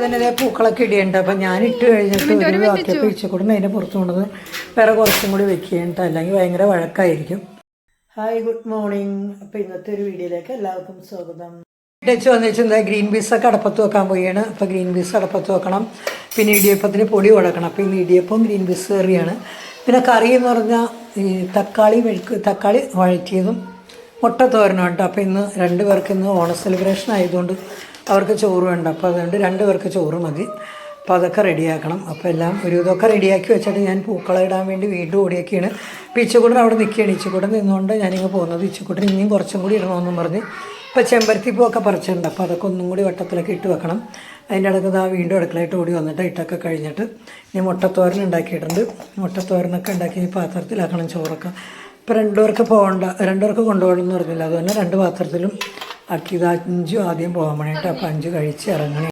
തന്നെ പൂക്കളൊക്കെ ഇടിയുണ്ട്. അപ്പം ഞാൻ ഇട്ട് കഴിഞ്ഞിട്ട് ഒരു വാക്കിയപ്പോൾ ഇച്ചക്കൂടെ അതിൻ്റെ പുറത്ത് കൊണ്ടത് വേറെ കുറച്ചും കൂടി വെക്കുകയുണ്ട്, അല്ലെങ്കിൽ ഭയങ്കര വഴക്കായിരിക്കും. Hi, good morning. അപ്പോൾ ഇന്നത്തെ ഒരു വീഡിയോയിലേക്ക് എല്ലാവർക്കും സ്വാഗതം. ഇട്ടച്ച് വന്നിട്ട് എന്താ ഗ്രീൻ പീസൊക്കെ അടപ്പത്ത് വെക്കാൻ പോവുകയാണ്. അപ്പോൾ ഗ്രീൻ പീസ് അടപ്പത്ത് വെക്കണം, പിന്നെ ഇടിയപ്പത്തിന് പൊടി കൊടുക്കണം. അപ്പോൾ ഇന്ന് ഇടിയപ്പം ഗ്രീൻ പീസ് കറിയാണ്. പിന്നെ കറി എന്ന് പറഞ്ഞാൽ ഈ തക്കാളി വഴറ്റിയതും മുട്ട തോരനും ഉണ്ട്. അപ്പോൾ ഇന്ന് 2 പേർക്ക് ഇന്ന് ഓണ സെലിബ്രേഷൻ ആയതുകൊണ്ട് അവർക്ക് ചോറ് വേണ്ട. അപ്പോൾ അതുകൊണ്ട് 2 പേർക്ക് ചോറ് മതി. അപ്പോൾ അതൊക്കെ റെഡിയാക്കണം. അപ്പോൾ എല്ലാം ഒരു ഇതൊക്കെ റെഡിയാക്കി വെച്ചിട്ട് ഞാൻ പൂക്കളം ഇടാൻ വേണ്ടി വീണ്ടും ഓടിയൊക്കെയാണ്. ഇപ്പോൾ ഇച്ചക്കൂട്ടൻ അവിടെ നിൽക്കുകയാണ്. ഇച്ചക്കൂട്ടൻ നിന്നുകൊണ്ട് ഞാനിങ്ങനെ പോകുന്നത്. ഇച്ചക്കൂട്ടൻ ഇനിയും കുറച്ചും കൂടി ഇടണമെന്നും പറഞ്ഞ് ഇപ്പോൾ ചെമ്പരത്തി പൂവൊക്കെ പറിച്ചിട്ടുണ്ട്. അപ്പോൾ അതൊക്കെ ഒന്നും കൂടി വട്ടത്തിലൊക്കെ ഇട്ട് വെക്കണം. അതിൻ്റെ അടുത്ത് വീണ്ടും അടുക്കളയിട്ട് ഓടി വന്നിട്ട് ഇട്ടൊക്കെ കഴിഞ്ഞിട്ട് ഇനി മുട്ടത്തോരൻ ഉണ്ടാക്കിയിട്ടുണ്ട്. മുട്ടത്തോരനൊക്കെ ഉണ്ടാക്കി ഈ പാത്രത്തിലാക്കണം ചോറൊക്കെ. ഇപ്പോൾ 2 പേർക്ക് പോകണ്ട, 2 പേർക്ക് കൊണ്ടുപോകണമെന്ന് പറഞ്ഞില്ല. അതുതന്നെ 2 പാത്രത്തിലും ആക്കിയത്. 5 ആദ്യം പോകാൻ വേണ്ടിയിട്ട്. അപ്പോൾ 5 കഴിച്ച് ഇറങ്ങണേ.